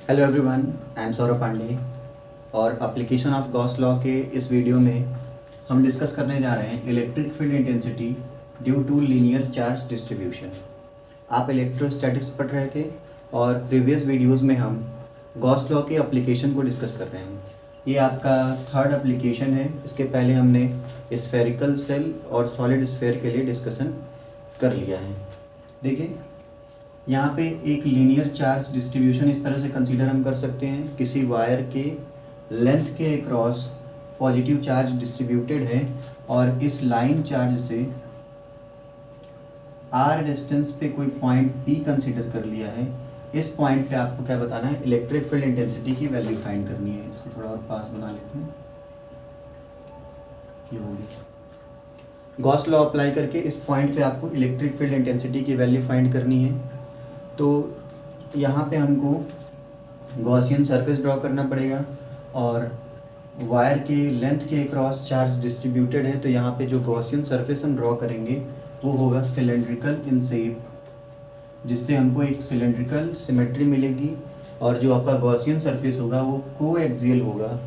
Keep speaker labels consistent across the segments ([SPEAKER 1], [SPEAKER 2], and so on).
[SPEAKER 1] Hello everyone, I am Saurabh Pandey और application of Gauss law के इस वीडियो में हम डिस्कस करने जा रहे हैं electric field intensity due to linear charge distribution. आप इलेक्ट्रोस्टैटिक्स पढ़ रहे थे और प्रीवियस वीडियोस में हम गॉस लॉ के एप्लीकेशन को डिस्कस कर रहे हैं। ये आपका थर्ड एप्लीकेशन है। इसके पहले हमने स्फेरिकल सेल और सॉलिड स्फेयर के लिए डिस्कशन कर लिया है। देखिए, यहाँ पे एक लीनियर चार्ज डिस्ट्रीब्यूशन इस तरह से कंसीडर हम कर सकते हैं। किसी वायर के लेंथ के अक्रॉस पॉजिटिव चार्ज डिस्ट्रीब्यूटेड है और इस लाइन चार्ज से आर डिस्टेंस पे कोई पॉइंट पी कंसीडर कर लिया है। इस पॉइंट पे आपको क्या बताना है, इलेक्ट्रिक फील्ड इंटेंसिटी की वैल्यू फाइंड करनी है। इसको थोड़ा और पास बना लेते हैं, ये होगी। गॉस लॉ अप्लाई करके इस पॉइंट पे आपको इलेक्ट्रिक फील्ड इंटेंसिटी की वैल्यू फाइंड करनी है। तो यहाँ पे हमको गॉसियन सरफेस ड्रॉ करना पड़ेगा और वायर के लेंथ के क्रॉस चार्ज डिस्ट्रीब्यूटेड है। तो यहाँ पे जो गॉसियन सरफेस हम ड्रॉ करेंगे वो होगा सिलेंड्रिकल इन शेप, जिससे हमको एक सिलेंड्रिकल सिमेट्री मिलेगी। और जो आपका गॉसियन सरफेस होगा वो कोएक्सियल होगा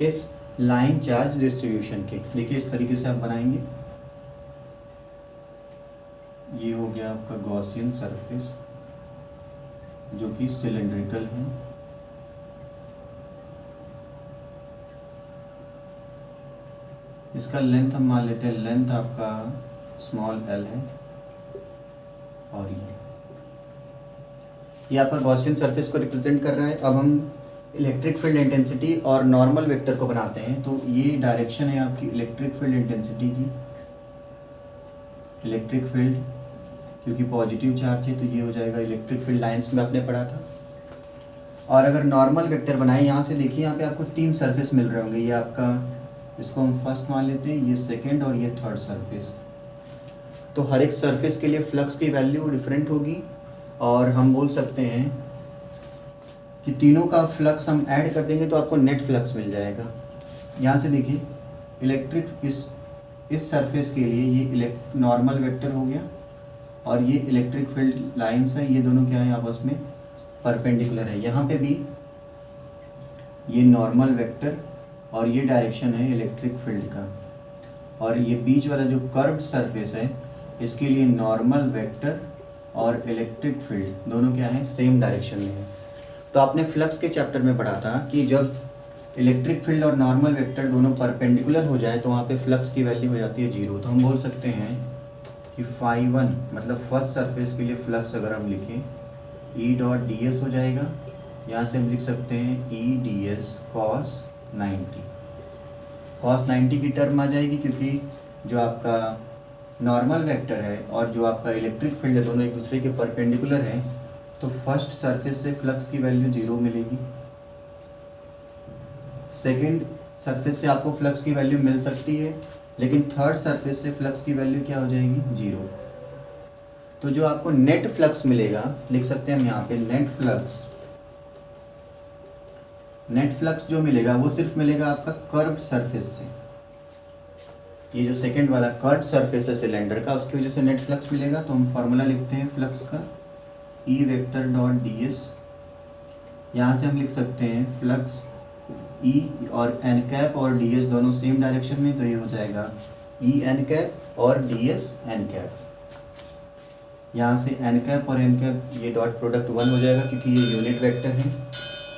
[SPEAKER 1] इस लाइन चार्ज डिस्ट्रीब्यूशन के। देखिए, इस तरीके से आप बनाएंगे। ये हो गया आपका गॉसियन सरफेस जो कि सिलेंड्रिकल है। इसका लेंथ हम मान लेते हैं, लेंथ आपका स्मॉल एल है। और ये आपका गॉसियन सरफेस को रिप्रेजेंट कर रहा है। अब हम इलेक्ट्रिक फील्ड इंटेंसिटी और नॉर्मल वेक्टर को बनाते हैं। तो ये डायरेक्शन है आपकी इलेक्ट्रिक फील्ड इंटेंसिटी की। इलेक्ट्रिक फील्ड क्योंकि पॉजिटिव चार्ज है तो ये हो जाएगा इलेक्ट्रिक फील्ड लाइंस में आपने पढ़ा था। और अगर नॉर्मल वेक्टर बनाए, यहाँ से देखिए, यहाँ पे आपको तीन सरफेस मिल रहे होंगे। ये आपका, इसको हम फर्स्ट मान लेते हैं, ये सेकंड और ये थर्ड सरफेस। तो हर एक सरफेस के लिए फ्लक्स की वैल्यू डिफरेंट होगी और हम बोल सकते हैं कि तीनों का फ्लक्स हम ऐड कर देंगे तो आपको नेट फ्लक्स मिल जाएगा। यहाँ से देखिए, इलेक्ट्रिक इस सरफेस के लिए ये नॉर्मल वेक्टर हो गया और ये इलेक्ट्रिक फील्ड लाइंस है। ये दोनों क्या है, आपस में परपेंडिकुलर है। यहाँ पे भी ये नॉर्मल वेक्टर और ये डायरेक्शन है इलेक्ट्रिक फील्ड का। और ये बीच वाला जो कर्व्ड सरफेस है, इसके लिए नॉर्मल वेक्टर और इलेक्ट्रिक फील्ड दोनों क्या है, सेम डायरेक्शन में है। तो आपने फ्लक्स के चैप्टर में पढ़ा था कि जब इलेक्ट्रिक फील्ड और नॉर्मल वेक्टर दोनों परपेंडिकुलर हो जाए तो वहाँ पे फ्लक्स की वैल्यू हो जाती है 0। तो हम बोल सकते हैं कि φ1 मतलब फर्स्ट सरफेस के लिए फ्लक्स अगर हम लिखें, E डॉट डी एस हो जाएगा। यहाँ से हम लिख सकते हैं E D S cos 90। Cos 90 की टर्म आ जाएगी क्योंकि जो आपका नॉर्मल वेक्टर है और जो आपका इलेक्ट्रिक फील्ड है दोनों एक दूसरे के परपेंडिकुलर हैं। तो फर्स्ट सरफेस से फ्लक्स की वैल्यू 0 मिलेगी। सेकेंड सरफेस से आपको फ्लक्स की वैल्यू मिल सकती है, लेकिन थर्ड सरफेस से फ्लक्स की वैल्यू क्या हो जाएगी, 0। तो जो आपको नेट फ्लक्स मिलेगा, लिख सकते हैं हम यहाँ पे नेट फ्लक्स जो मिलेगा वो सिर्फ मिलेगा आपका कर्व्ड सरफेस से। ये जो सेकंड वाला कर्व्ड सरफेस है सिलेंडर का, उसकी वजह से नेट फ्लक्स मिलेगा। तो हम फार्मूला लिखते हैं फ्लक्स का, E vector dot D S. यहाँ से हम लिख सकते हैं फ्लक्स E और एन कैप और डी एस दोनों सेम डायरेक्शन में, तो ये हो जाएगा E एन कैप और डी एस एन कैप। यहाँ से एन कैप और एन कैप ये डॉट प्रोडक्ट 1 हो जाएगा क्योंकि ये यूनिट वेक्टर है।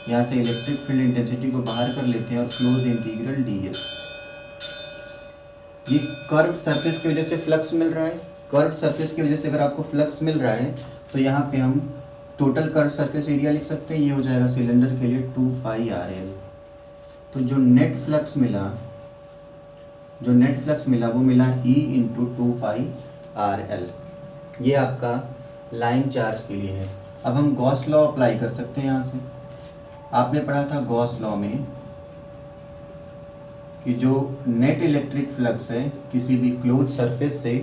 [SPEAKER 1] यहाँ से इलेक्ट्रिक फील्ड इंटेंसिटी को बाहर कर लेते हैं और क्लोज इंटीग्रल डी एस। ये कर्व्ड सरफेस की वजह से फ्लक्स मिल रहा है। कर्व्ड सरफेस की वजह से अगर आपको फ्लक्स मिल रहा है तो यहाँ पे हम टोटल कर्व्ड सरफेस एरिया लिख सकते हैं। ये हो जाएगा सिलेंडर के लिए 2 पाई आर एल। तो जो नेट फ्लक्स मिला वो मिला E इंटू 2 पाई आर एल। ये आपका लाइन चार्ज के लिए है। अब हम गॉस लॉ अप्लाई कर सकते हैं। यहाँ से आपने पढ़ा था गॉस लॉ में कि जो नेट इलेक्ट्रिक फ्लक्स है किसी भी क्लोज सरफेस से,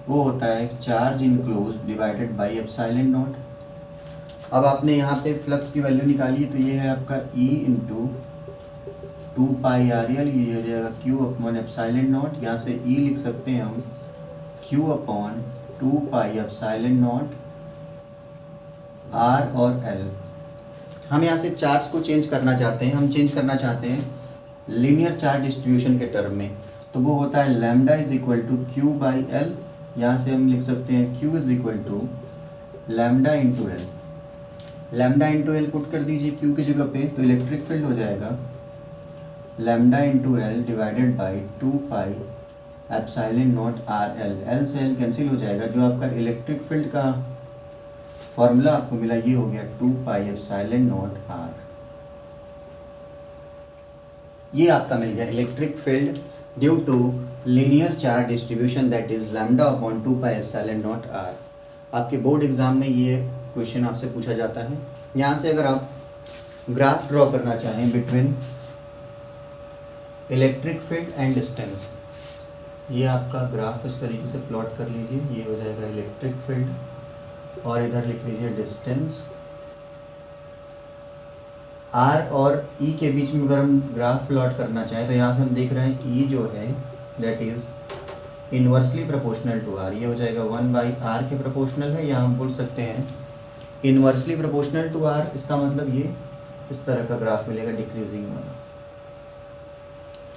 [SPEAKER 1] वो होता है charge enclose divided by epsilon not. अब आपने यहाँ पे फ्लक्स की वैल्यू निकाली, तो ये है आपका E इंटू 2 पाई आर एल। ये हो जाएगा Q अपॉन एप्सिलॉन नॉट। यहाँ से E लिख सकते हैं हम Q upon 2 pi epsilon not R और L। हम यहाँ से चार्ज को चेंज करना चाहते हैं, हम चेंज करना चाहते हैं लीनियर चार्ज डिस्ट्रीब्यूशन के टर्म में। तो वो होता है lambda is equal to Q by L. यहाँ से हम लिख सकते हैं Q is equal to lambda into L. Lambda into L put कर दीजिए क्यू की जगह पे, तो इलेक्ट्रिक फील्ड हो जाएगा lambda into L divided by 2 pi epsilon naught R L. L से एल कैंसिल हो जाएगा। जो आपका इलेक्ट्रिक फील्ड का फॉर्मूला आपको मिला ये हो गया 2 पाई एप्सिलॉन नॉट आर। ये आपका मिल गया electric field due to linear charge distribution that is lambda upon 2 pi epsilon naught R. आपके बोर्ड एग्जाम में ये क्वेश्चन आपसे पूछा जाता है। यहाँ से अगर आप ग्राफ ड्रॉ करना चाहें between electric field and distance, ये आपका ग्राफ इस तरीके से प्लॉट कर लीजिए। ये हो जाएगा इलेक्ट्रिक फील्ड और इधर लिख लीजिए डिस्टेंस। आर और ई के बीच में अगर हम ग्राफ प्लॉट करना चाहें तो यहाँ से हम देख रहे हैं कि ई जो है that is inversely proportional to R. ये हो जाएगा 1/r के प्रोपोर्शनल है, या हम बोल सकते हैं इन्वर्सली प्रोपोर्शनल टू आर। इसका मतलब ये इस तरह का ग्राफ मिलेगा डिक्रीजिंग वाला।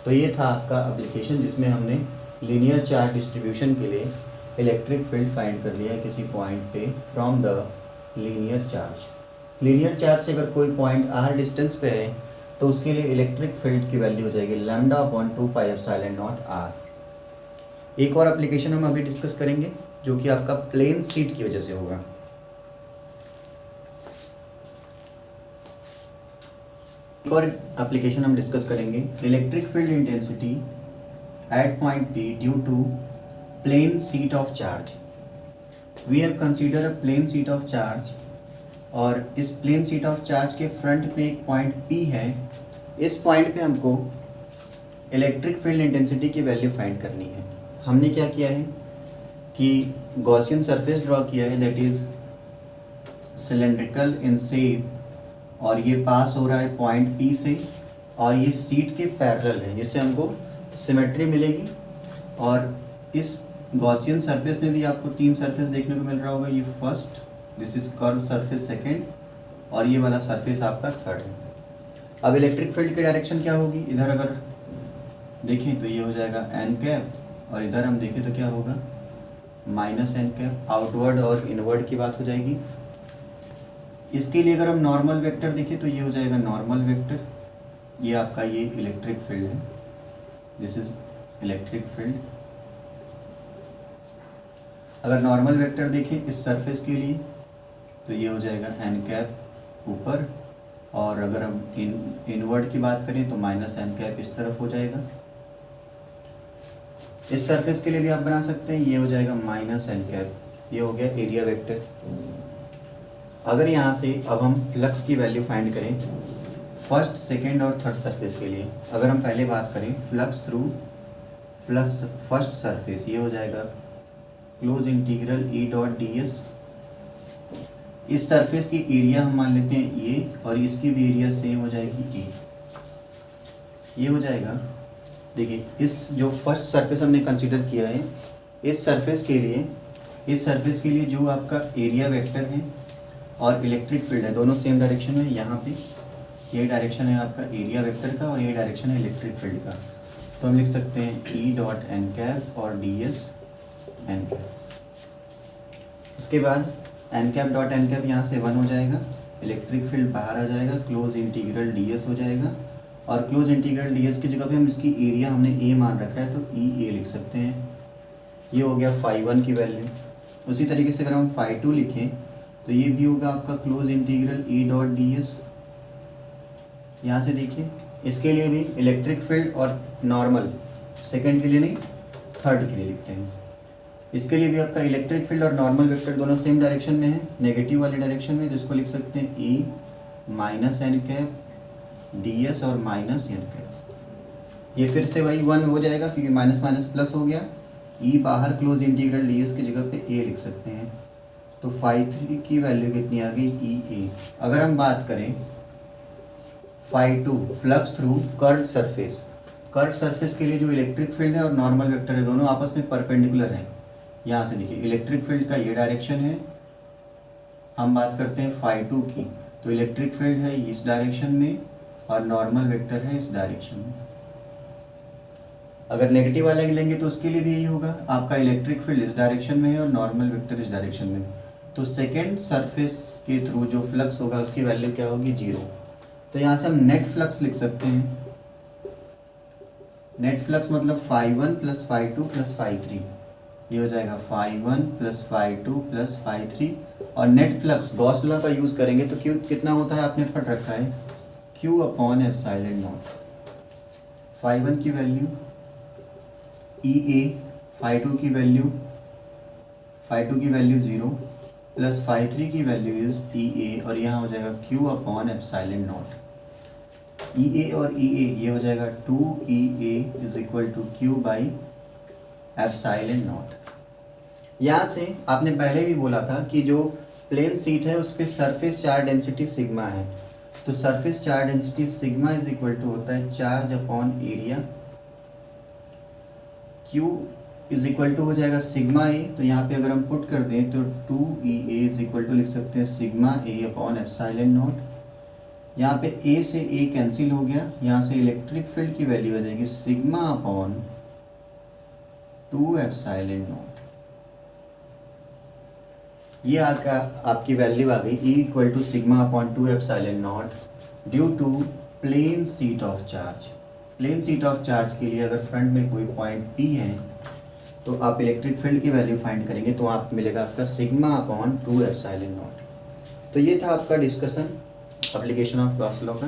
[SPEAKER 1] तो ये था आपका एप्लीकेशन जिसमें हमने लीनियर चार्ज डिस्ट्रीब्यूशन के लिए इलेक्ट्रिक फील्ड फाइंड कर लिया है किसी पॉइंट पे from the linear charge. Linear charge से अगर कोई पॉइंट r डिस्टेंस पे है तो उसके लिए इलेक्ट्रिक फील्ड की वैल्यू हो जाएगी lambda upon 2 pi epsilon not r। एक और एप्लीकेशन हम अभी डिस्कस करेंगे जो कि आपका प्लेन सीट की वजह से होगा। एक और एप्लीकेशन हम डिस्कस करेंगे electric field intensity at point P due to plane sheet of charge. We have consider a plane sheet of charge, और इस प्लेन सीट ऑफ चार्ज के फ्रंट पे एक पॉइंट P है। इस पॉइंट पे हमको इलेक्ट्रिक फील्ड इंटेंसिटी की वैल्यू फाइंड करनी है। हमने क्या किया है कि गॉसियन सरफेस ड्रॉ किया है that is cylindrical in shape, और ये पास हो रहा है पॉइंट P से, और ये सीट के पैरेलल है जिससे हमको सिमेट्री मिलेगी। और इस गॉसियन सरफेस में भी आपको 3 सरफेस देखने को मिल रहा होगा। ये first, this is curve surface second, और ये वाला सरफेस आपका थर्ड है। अब इलेक्ट्रिक फील्ड की डायरेक्शन क्या होगी, इधर अगर देखें तो ये हो जाएगा एन कैप, और इधर हम देखें तो क्या होगा माइनस एन कैप। आउटवर्ड और इनवर्ड की बात हो जाएगी। इसके लिए अगर हम नॉर्मल वेक्टर देखें तो ये हो जाएगा नॉर्मल वेक्टर। ये आपका ये इलेक्ट्रिक फील्ड है, दिस इज इलेक्ट्रिक फील्ड। अगर नॉर्मल वेक्टर देखें इस सरफेस के लिए तो ये हो जाएगा एन कैप ऊपर, और अगर हम इनवर्ड की बात करें तो माइनस एन कैप इस तरफ हो जाएगा। इस सरफेस के लिए भी आप बना सकते हैं, ये हो जाएगा माइनस एन कैप। ये हो गया एरिया वेक्टर। अगर यहाँ से अब हम फ्लक्स की वैल्यू फाइंड करें फर्स्ट, सेकेंड और थर्ड सरफेस के लिए, अगर हम पहले बात करें flux through flux first surface, ये हो जाएगा close integral E dot D S. इस सरफेस की एरिया हम मान लेते हैं ये, और इसकी भी एरिया सेम हो जाएगी ए। ये हो जाएगा, देखिए इस जो फर्स्ट सरफेस हमने कंसीडर किया है, इस सरफेस के लिए जो आपका एरिया वेक्टर है और इलेक्ट्रिक फील्ड है दोनों सेम डायरेक्शन में। यहाँ पे ये डायरेक्शन है आपका एरिया वेक्टर का और ये डायरेक्शन है इलेक्ट्रिक फील्ड का। तो हम लिख सकते हैं ई डॉट एन कैप और डी एस एन कैप। इसके बाद N cap dot N cap यहाँ से 1 हो जाएगा, इलेक्ट्रिक फील्ड बाहर आ जाएगा, क्लोज इंटीग्रल डी एस हो जाएगा, और क्लोज इंटीग्रल डी एस की जगह पे हम इसकी एरिया हमने ए मान रखा है तो ई ए लिख सकते हैं। ये हो गया φ1 की वैल्यू। उसी तरीके से अगर हम φ2 लिखें तो ये भी होगा आपका close integral E dot D S. यहाँ से देखिए इसके लिए भी इलेक्ट्रिक फील्ड और नॉर्मल, सेकंड के लिए नहीं थर्ड के लिए लिखते हैं। इसके लिए भी आपका इलेक्ट्रिक फील्ड और नॉर्मल वेक्टर दोनों सेम डायरेक्शन में है, नेगेटिव वाली डायरेक्शन में, तो इसको लिख सकते हैं E minus n cap d s और माइनस एन कैप। ये फिर से वही 1 हो जाएगा क्योंकि माइनस माइनस प्लस हो गया। ई बाहर क्लोज इंटीग्रल डी एस की जगह पे ए लिख सकते हैं। तो φ3 की वैल्यू कितनी आ गई ई ए। अगर हम बात करें φ2 फ्लक्स थ्रू कर्व्ड सरफेस के लिए जो इलेक्ट्रिक फील्ड है और नॉर्मल वेक्टर है दोनों आपस में परपेंडिकुलर हैं। यहाँ से देखिए इलेक्ट्रिक फील्ड का ये डायरेक्शन है, हम बात करते हैं φ2 की, तो इलेक्ट्रिक फील्ड है इस डायरेक्शन में और नॉर्मल वेक्टर है इस डायरेक्शन में। अगर नेगेटिव वाला लेंगे तो उसके लिए भी यही होगा, आपका इलेक्ट्रिक फील्ड इस डायरेक्शन में है और नॉर्मल वेक्टर इस डायरेक्शन में। तो सेकेंड सरफेस के थ्रू जो फ्लक्स होगा उसकी वैल्यू क्या होगी, 0। तो यहाँ से हम नेट फ्लक्स लिख सकते हैं। नेट फ्लक्स मतलब φ1 + φ2 + φ3, ये हो जाएगा φ1 + φ2 + φ3। और नेट फ्लक्स गॉस लॉ का यूज़ करेंगे तो क्यू कितना होता है आपने पढ़ रखा है, Q/ε0। φ1 की वैल्यू EA, φ2 की वैल्यू 0 प्लस φ3 की वैल्यू इज EA और यहाँ हो जाएगा Q/ε0। EA और EA ये हो जाएगा 2EA = Q/ε0। यहाँ से आपने पहले भी बोला था कि जो प्लेन सीट है उस पर सरफेस चार्ज डेंसिटी सिग्मा है। तो सरफेस चार्ज डेंसिटी सिग्मा = होता है चार्ज/एरिया। Q = हो जाएगा सिग्मा ए। तो यहाँ पे अगर हम पुट कर दें तो 2EA = लिख सकते हैं सिग्मा A/ε0। यहाँ पे A से A कैंसिल हो गया, यहाँ से इलेक्ट्रिक फील्ड की वैल्यू हो जाएगी σ/2ε0। ये आपकी वैल्यू आ गई E = σ/2ε0 due to plane sheet of charge. Plane sheet of charge के लिए अगर फ्रंट में कोई पॉइंट P है तो आप इलेक्ट्रिक फील्ड की वैल्यू फाइंड करेंगे तो आप मिलेगा आपका σ/2ε0। तो ये था आपका discussion application of Gauss law का।